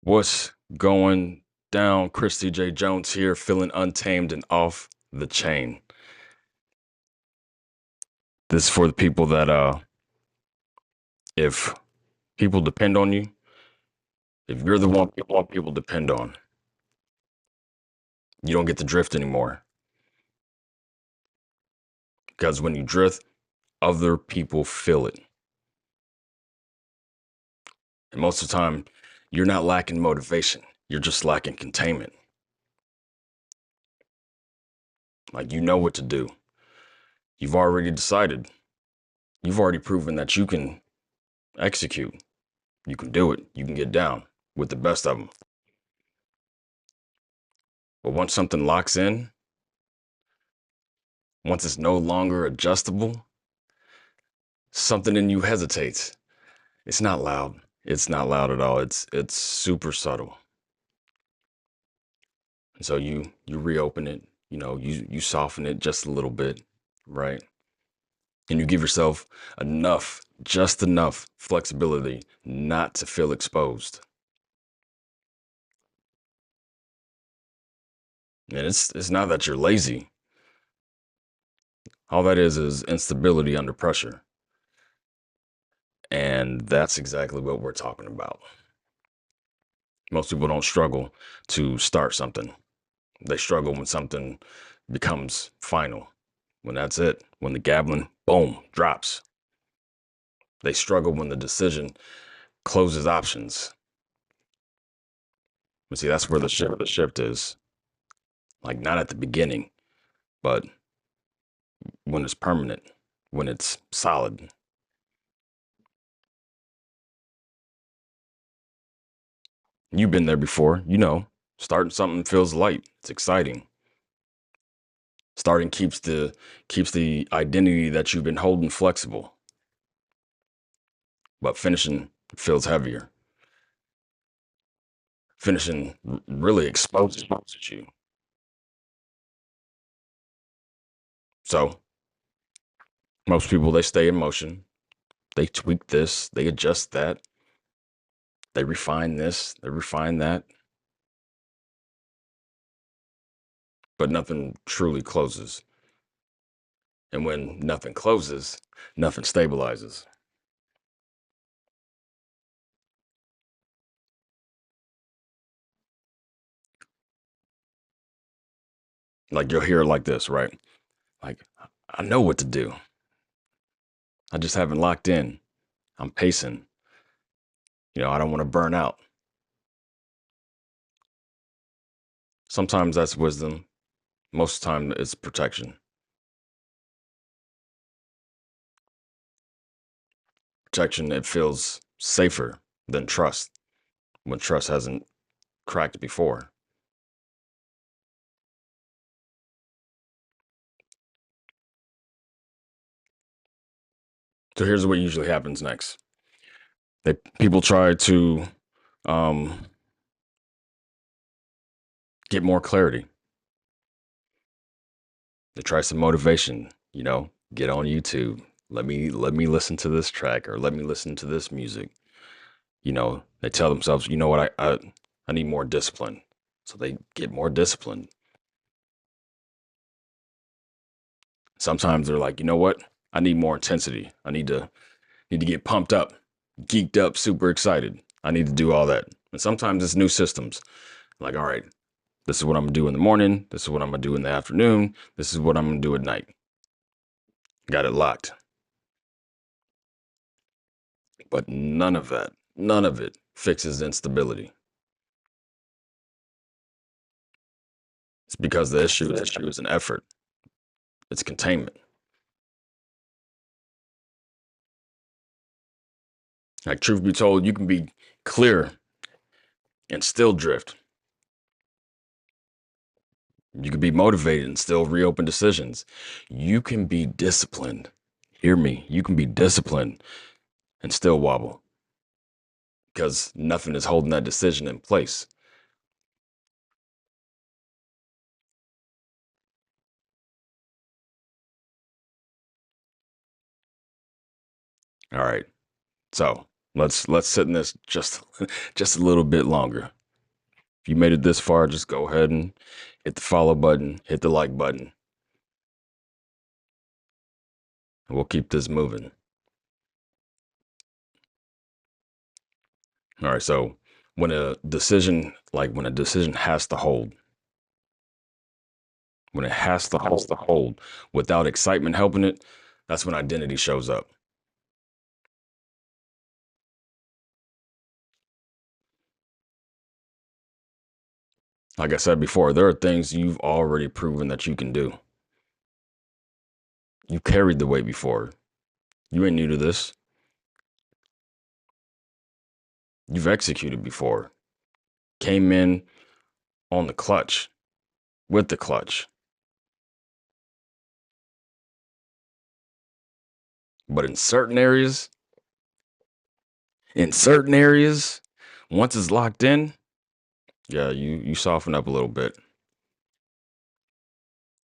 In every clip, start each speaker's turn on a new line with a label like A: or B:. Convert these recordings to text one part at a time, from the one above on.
A: What's going down? Christy J. Jones here, feeling untamed and off the chain. This is for the people that if people depend on you, if you're the one people depend on, you don't get to drift anymore. Because when you drift, other people feel it. And most of the time, you're not lacking motivation. You're just lacking containment. Like you know what to do. You've already decided. You've already proven that you can execute. You can do it. You can get down with the best of them. But once something locks in, once it's no longer adjustable, something in you hesitates. It's not loud. It's not loud at all. It's super subtle. And so you reopen it, you soften it just a little bit, right? And you give yourself just enough flexibility not to feel exposed. And it's not that you're lazy. All that is instability under pressure. And that's exactly what we're talking about. Most people don't struggle to start something. They struggle when something becomes final. When that's it, when the gaveling, boom, drops. They struggle when the decision closes options. But see, that's where the shift is. Like not at the beginning, but when it's permanent, when it's solid. You've been there before, starting something feels light. It's exciting. Starting keeps the identity that you've been holding flexible, but finishing feels heavier. Finishing really exposes you. So most people, they stay in motion. They tweak this, they adjust that, they refine this, they refine that, but nothing truly closes. And when nothing closes, nothing stabilizes. Like you'll hear it like this, right? Like, I know what to do. I just haven't locked in. I'm pacing. I don't want to burn out. Sometimes that's wisdom. Most of the time, it's protection. Protection, it feels safer than trust when trust hasn't cracked before. So here's what usually happens next. People try to um, get more clarity. They try some motivation. Get on YouTube. Let me listen to this track or let me listen to this music. They tell themselves, you know what, I need more discipline. So they get more disciplined. Sometimes they're like, you know what, I need more intensity. I need to get pumped up, geeked up, super excited. I need to do all that. And sometimes it's new systems. Like, all right, this is what I'm gonna do in the morning. This is what I'm gonna do in the afternoon. This is what I'm gonna do at night. Got it locked. But none of it fixes instability. It's because the issue is an effort. It's containment. Like truth be told, you can be clear and still drift. You can be motivated and still reopen decisions. You can be disciplined. Hear me. You can be disciplined and still wobble because nothing is holding that decision in place. All right. So Let's sit in this just just a little bit longer. If you made it this far, just go ahead and hit the follow button, hit the like button, and we'll keep this moving. All right. So when a decision has to hold, when it has to hold without excitement helping it, that's when identity shows up. Like I said before, there are things you've already proven that you can do. You carried the weight before. You ain't new to this. You've executed before. Came in on the clutch, with the clutch. But in certain areas, once it's locked in, yeah, you soften up a little bit.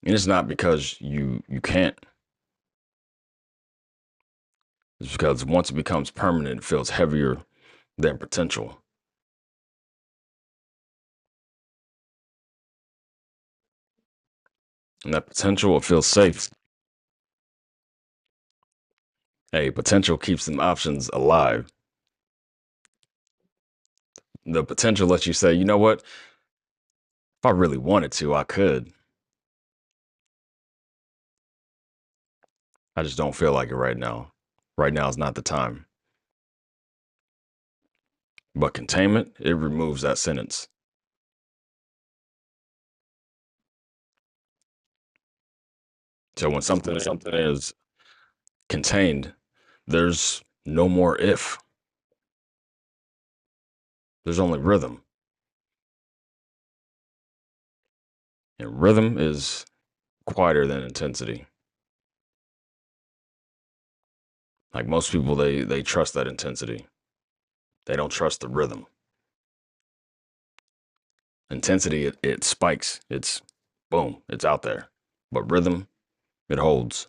A: And it's not because you can't. It's because once it becomes permanent, it feels heavier than potential. And that potential, it feels safe. Hey, potential keeps them options alive. The potential lets you say, you know what? If I really wanted to, I could. I just don't feel like it right now. Right now is not the time. But containment, it removes that sentence. So when something is contained, there's no more if. There's only rhythm. And rhythm is quieter than intensity. Like most people, they trust that intensity. They don't trust the rhythm. Intensity, it spikes. It's boom, it's out there. But rhythm, it holds.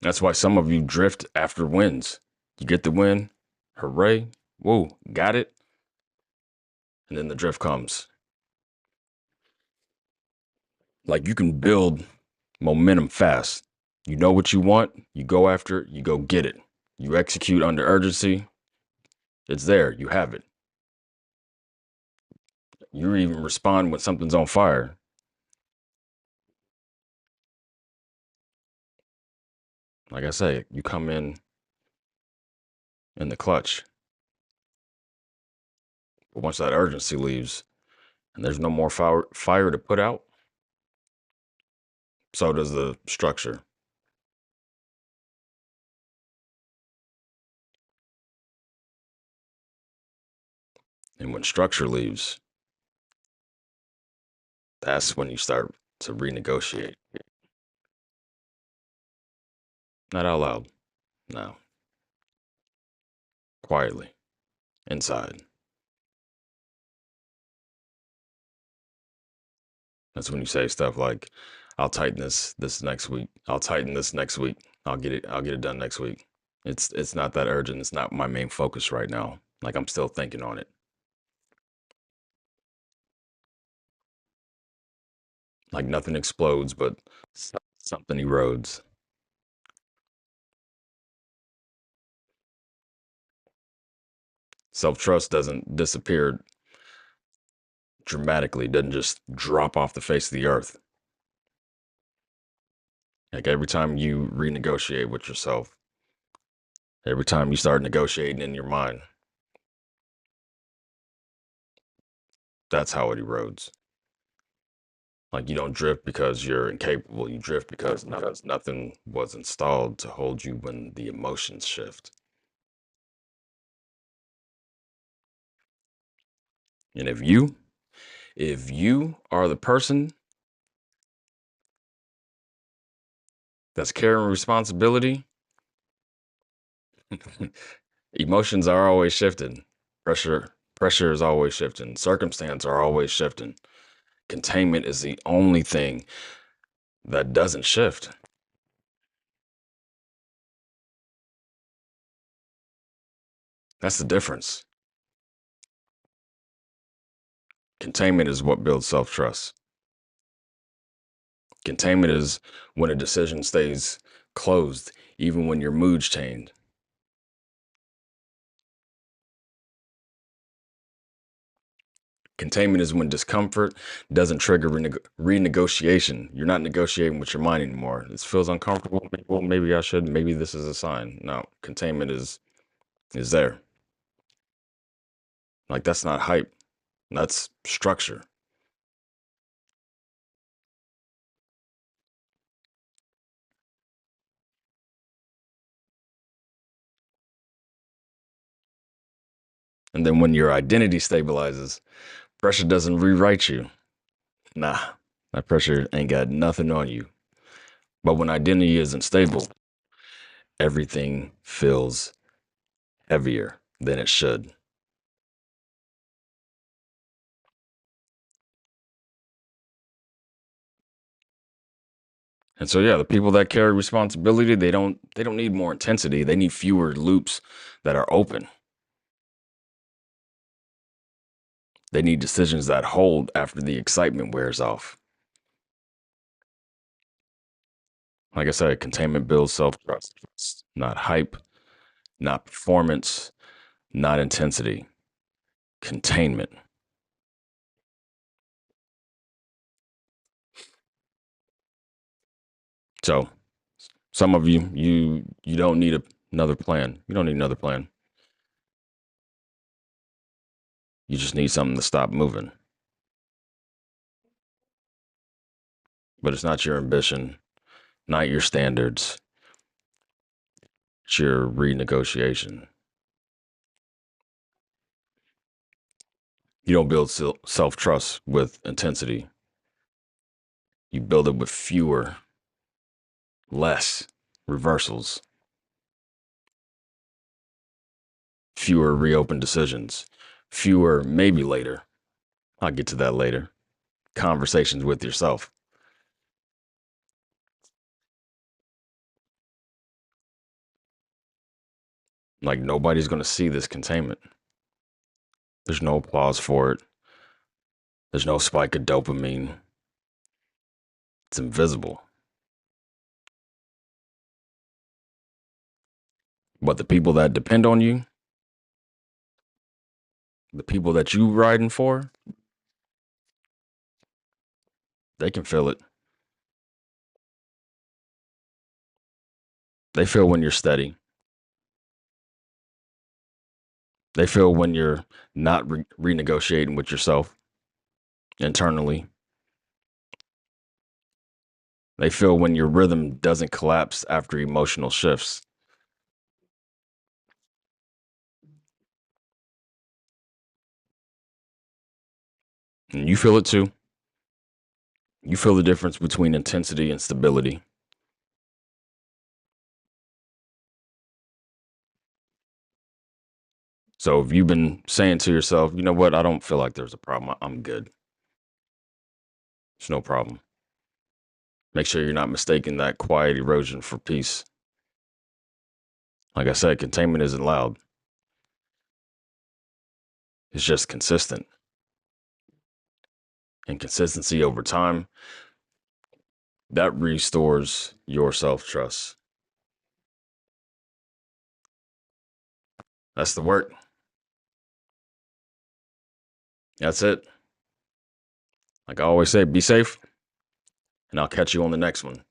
A: That's why some of you drift after wins. You get the win, hooray, whoa, got it. And then the drift comes. Like you can build momentum fast. You know what you want, you go after it, you go get it. You execute under urgency, it's there, you have it. You even respond when something's on fire. Like I say, you come in the clutch. But once that urgency leaves and there's no more fire to put out, so does the structure. And when structure leaves, that's when you start to renegotiate. Not out loud, no, quietly, inside. That's when you say stuff like, I'll tighten this next week. I'll tighten this next week. I'll get it done next week. It's not that urgent. It's not my main focus right now. Like I'm still thinking on it. Like nothing explodes, but something erodes. Self trust doesn't disappear dramatically. It doesn't just drop off the face of the earth. Like every time you renegotiate with yourself, every time you start negotiating in your mind, that's how it erodes. Like you don't drift because you're incapable. You drift because nothing was installed to hold you when the emotions shift. And if you are the person that's carrying responsibility, emotions are always shifting. Pressure is always shifting. Circumstance are always shifting. Containment is the only thing that doesn't shift. That's the difference. Containment is what builds self trust. Containment is when a decision stays closed, even when your mood's changed. Containment is when discomfort doesn't trigger renegotiation. You're not negotiating with your mind anymore. This feels uncomfortable. Well, maybe I should. Maybe this is a sign. No, containment is there. Like that's not hype. That's structure. And then when your identity stabilizes, pressure doesn't rewrite you. Nah, that pressure ain't got nothing on you. But when identity isn't stable, everything feels heavier than it should. And so yeah, the people that carry responsibility, they don't need more intensity. They need fewer loops that are open. They need decisions that hold after the excitement wears off. Like I said, containment builds self-trust. It's not hype, not performance, not intensity. Containment. So some of you don't need another plan. You don't need another plan. You just need something to stop moving. But it's not your ambition, not your standards. It's your renegotiation. You don't build self trust with intensity. You build it with fewer, less reversals, fewer reopened decisions, fewer maybe later. I'll get to that later. Conversations with yourself. Like nobody's going to see this containment. There's no applause for it. There's no spike of dopamine. It's invisible. But the people that depend on you, the people that you riding for, they can feel it. They feel when you're steady. They feel when you're not renegotiating with yourself internally. They feel when your rhythm doesn't collapse after emotional shifts. And you feel it too. You feel the difference between intensity and stability. So if you've been saying to yourself, you know what, I don't feel like there's a problem. I'm good. It's no problem. Make sure you're not mistaking that quiet erosion for peace. Like I said, containment isn't loud. It's just consistent. And consistency over time, that restores your self trust. That's the work. That's it. Like I always say, be safe, and I'll catch you on the next one.